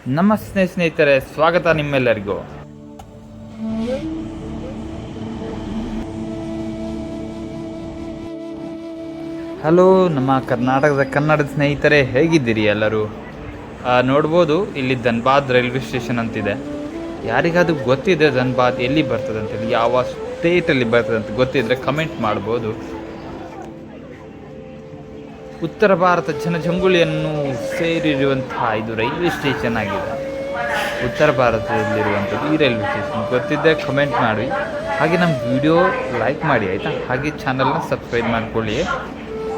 ನಮಸ್ತೆ ಸ್ನೇಹಿತರೆ, ಸ್ವಾಗತ ನಿಮ್ಮೆಲ್ಲರಿಗೂ. ಹಲೋ ನಮ್ಮ ಕನ್ನಡದ ಸ್ನೇಹಿತರೆ, ಹೇಗಿದ್ದೀರಿ ಎಲ್ಲರೂ? ನೋಡ್ಬೋದು, ಇಲ್ಲಿ ಧನ್ಬಾದ್ ರೈಲ್ವೆ ಸ್ಟೇಷನ್ ಅಂತಿದೆ. ಯಾರಿಗಾದ್ರೂ ಗೊತ್ತಿದೆ ಧನ್ಬಾದ್ ಎಲ್ಲಿ ಬರ್ತದೆ ಅಂತೇಳಿ, ಯಾವ ಸ್ಟೇಟಲ್ಲಿ ಬರ್ತದೆ ಅಂತ ಗೊತ್ತಿದ್ರೆ ಕಮೆಂಟ್ ಮಾಡ್ಬೋದು. ಉತ್ತರ ಭಾರತ ಜನಜಂಗುಳಿಯನ್ನು ಸೇರಿರುವಂತಹ ಇದು ರೈಲ್ವೆ ಸ್ಟೇಷನ್ ಆಗಿದೆ. ಉತ್ತರ ಭಾರತದಲ್ಲಿರುವಂಥದ್ದು ಈ ರೈಲ್ವೆ ಸ್ಟೇಷನ್. ಗೊತ್ತಿದ್ದರೆ ಕಮೆಂಟ್ ಮಾಡಿ, ಹಾಗೆ ನಮ್ಮ ವಿಡಿಯೋ ಲೈಕ್ ಮಾಡಿ ಆಯಿತಾ. ಹಾಗೆ ಚಾನಲ್ನ ಸಬ್ಸ್ಕ್ರೈಬ್ ಮಾಡಿಕೊಳ್ಳಿ.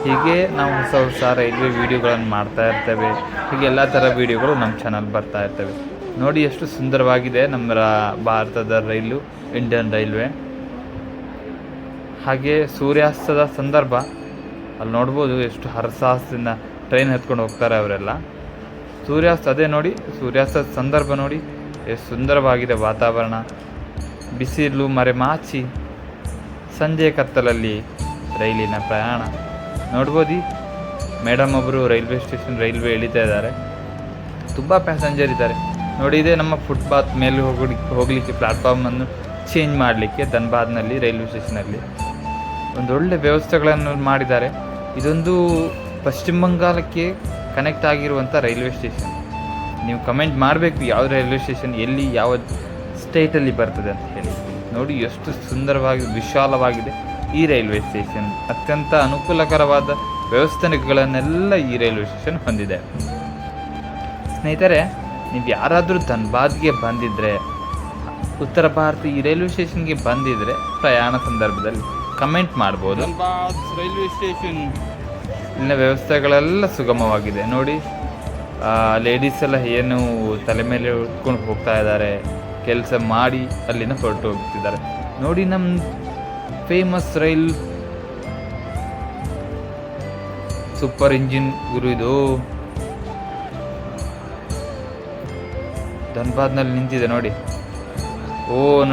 ಹೀಗೆ ನಾವು ಹೊಸ ರೈಲ್ವೆ ವೀಡಿಯೋಗಳನ್ನು ಮಾಡ್ತಾ ಇರ್ತೇವೆ. ಹೀಗೆ ಎಲ್ಲ ಥರ ವೀಡಿಯೋಗಳು ನಮ್ಮ ಚಾನಲ್ ಬರ್ತಾ ಇರ್ತವೆ. ನೋಡಿ ಎಷ್ಟು ಸುಂದರವಾಗಿದೆ ನಮ್ಮ ಭಾರತದ ರೈಲು, ಇಂಡಿಯನ್ ರೈಲ್ವೆ. ಹಾಗೆ ಸೂರ್ಯಾಸ್ತದ ಸಂದರ್ಭ ಅಲ್ಲಿ ನೋಡ್ಬೋದು, ಎಷ್ಟು ಹರಸಾಹಸದಿಂದ ಟ್ರೈನ್ ಹತ್ಕೊಂಡು ಹೋಗ್ತಾರೆ ಅವರೆಲ್ಲ. ಅದೇ ನೋಡಿ, ಸೂರ್ಯಾಸ್ತದ ಸಂದರ್ಭ ನೋಡಿ ಎಷ್ಟು ಸುಂದರವಾಗಿದೆ ವಾತಾವರಣ. ಬಿಸಿಲು ಮರೆಮಾಚಿ ಸಂಜೆ ಕತ್ತಲಲ್ಲಿ ರೈಲಿನ ಪ್ರಯಾಣ ನೋಡ್ಬೋದು. ಮೇಡಮ್ ಒಬ್ಬರು ರೈಲ್ವೆ ಇಳಿತಾ ಇದ್ದಾರೆ. ತುಂಬ ಪ್ಯಾಸೆಂಜರ್ ಇದ್ದಾರೆ ನೋಡಿ. ಇದೇ ನಮ್ಮ ಫುಟ್ಪಾತ್ ಮೇಲೆ ಹೋಗಲಿಕ್ಕೆ ಪ್ಲ್ಯಾಟ್ಫಾರ್ಮನ್ನು ಚೇಂಜ್ ಮಾಡಲಿಕ್ಕೆ ಧನ್ಬಾದ್ನಲ್ಲಿ ರೈಲ್ವೆ ಸ್ಟೇಷನಲ್ಲಿ ಒಂದೊಳ್ಳೆ ವ್ಯವಸ್ಥೆಗಳನ್ನು ಮಾಡಿದ್ದಾರೆ. ಇದೊಂದು ಪಶ್ಚಿಮ ಬಂಗಾಳಕ್ಕೆ ಕನೆಕ್ಟ್ ಆಗಿರುವಂಥ ರೈಲ್ವೆ ಸ್ಟೇಷನ್. ನೀವು ಕಮೆಂಟ್ ಮಾಡಬೇಕು ಯಾವ ರೈಲ್ವೆ ಸ್ಟೇಷನ್ ಎಲ್ಲಿ, ಯಾವ ಸ್ಟೇಟಲ್ಲಿ ಬರ್ತದೆ ಅಂತ ಹೇಳಿ. ನೋಡಿ ಎಷ್ಟು ಸುಂದರವಾಗಿ ವಿಶಾಲವಾಗಿದೆ ಈ ರೈಲ್ವೆ ಸ್ಟೇಷನ್. ಅತ್ಯಂತ ಅನುಕೂಲಕರವಾದ ವ್ಯವಸ್ಥೆಗಳನ್ನೆಲ್ಲ ಈ ರೈಲ್ವೆ ಸ್ಟೇಷನ್ ಹೊಂದಿದೆ. ಸ್ನೇಹಿತರೆ, ನೀವು ಯಾರಾದರೂ ಧನ್ಬಾದ್ಗೆ ಬಂದಿದ್ದರೆ, ಉತ್ತರ ಭಾರತ ಈ ರೈಲ್ವೆ ಸ್ಟೇಷನ್ಗೆ ಬಂದಿದ್ದರೆ ಪ್ರಯಾಣ ಸಂದರ್ಭದಲ್ಲಿ ಕಮೆಂಟ್ ಮಾಡ್ಬೋದು. ಧನ್ಬಾದ್ ರೈಲ್ವೆ ಸ್ಟೇಷನ್ ಇಲ್ಲಿನ ವ್ಯವಸ್ಥೆಗಳೆಲ್ಲ ಸುಗಮವಾಗಿದೆ ನೋಡಿ. ಲೇಡೀಸ್ ಎಲ್ಲ ಏನು ತಲೆ ಮೇಲೆ ಉಟ್ಕೊಂಡು ಹೋಗ್ತಾ ಇದ್ದಾರೆ, ಕೆಲಸ ಮಾಡಿ ಅಲ್ಲಿನ ಹೊರಟು ಹೋಗ್ತಿದ್ದಾರೆ ನೋಡಿ. ನಮ್ಮ ಫೇಮಸ್ ರೈಲ್ ಸೂಪರ್ ಇಂಜಿನ್ ಗುರು ಇದು. ಧನ್ಬಾದ್ನಲ್ಲಿ ನಿಂತಿದೆ ನೋಡಿ.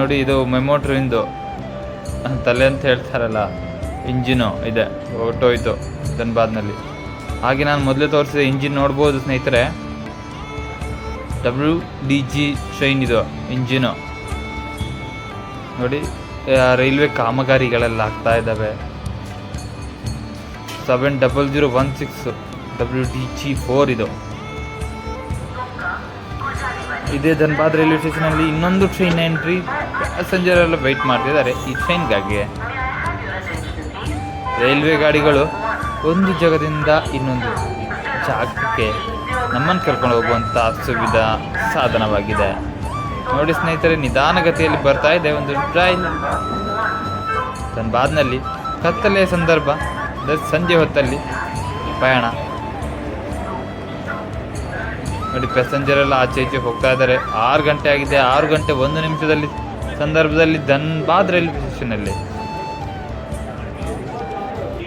ನೋಡಿ, ಇದು ಮೆಮೋ ಟ್ರೈನ್ದು ತಲೆ ಅಂತ ಹೇಳ್ತಾರಲ್ಲ, ಇಂಜಿನು ಇದೆ, ಹೊರಟೋಯ್ತು ಧನ್ಬಾದ್ನಲ್ಲಿ. ಹಾಗೆ ನಾನು ಮೊದಲೇ ತೋರಿಸಿದೆ ಇಂಜಿನ್ ನೋಡ್ಬೋದು ಸ್ನೇಹಿತರೆ. WDG ಟ್ರೈನ್ ಇದು ಇಂಜಿನು ನೋಡಿ. ರೈಲ್ವೆ ಕಾಮಗಾರಿಗಳೆಲ್ಲ ಆಗ್ತಾ ಇದ್ದಾವೆ. 70016 WDG4 ಇದು. ಇದೇ ಧನ್ಬಾದ್ ರೈಲ್ವೆ ಸ್ಟೇಷನಲ್ಲಿ ಇನ್ನೊಂದು ಟ್ರೈನ್ ಎಂಟ್ರಿ. ಪ್ಯಾಸೆಂಜರ್ ಎಲ್ಲ ವೆಯ್ಟ್ ಮಾಡ್ತಿದ್ದಾರೆ ಈ ಟ್ರೈನ್ಗಾಗಿ. ರೈಲ್ವೆ ಗಾಡಿಗಳು ಒಂದು ಜಾಗದಿಂದ ಇನ್ನೊಂದು ಜಾಗಕ್ಕೆ ನಮ್ಮನ್ನು ಕರ್ಕೊಂಡು ಹೋಗುವಂಥ ಸುವಿಧಾ ಸಾಧನವಾಗಿದೆ ನೋಡಿ ಸ್ನೇಹಿತರೆ. ನಿಧಾನಗತಿಯಲ್ಲಿ ಬರ್ತಾ ಇದೆ ಒಂದು ಟ್ರೈನ್ ಧನ್ಬಾದ್ನಲ್ಲಿ. ಕತ್ತಲೆಯ ಸಂದರ್ಭ, ಸಂಜೆ ಹೊತ್ತಲ್ಲಿ ಪ್ರಯಾಣ ನೋಡಿ. ಪ್ಯಾಸೆಂಜರ್ ಎಲ್ಲ ಆಚೆ ಈಚೆ ಹೋಗ್ತಾ ಇದ್ದಾರೆ. 6 ಗಂಟೆ ಆಗಿದೆ. 6 ಗಂಟೆ 1 ನಿಮಿಷದಲ್ಲಿ ಸಂದರ್ಭದಲ್ಲಿ ಧನ್ಬಾದ್ ರೈಲ್ವೆ ಸ್ಟೇಷನಲ್ಲಿ.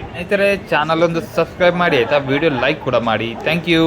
ಸ್ನೇಹಿತರೆ, ಚಾನಲ್ ಒಂದು ಸಬ್ಸ್ಕ್ರೈಬ್ ಮಾಡಿ ಆಯಿತಾ. ವಿಡಿಯೋ ಲೈಕ್ ಕೂಡ ಮಾಡಿ. Thank you.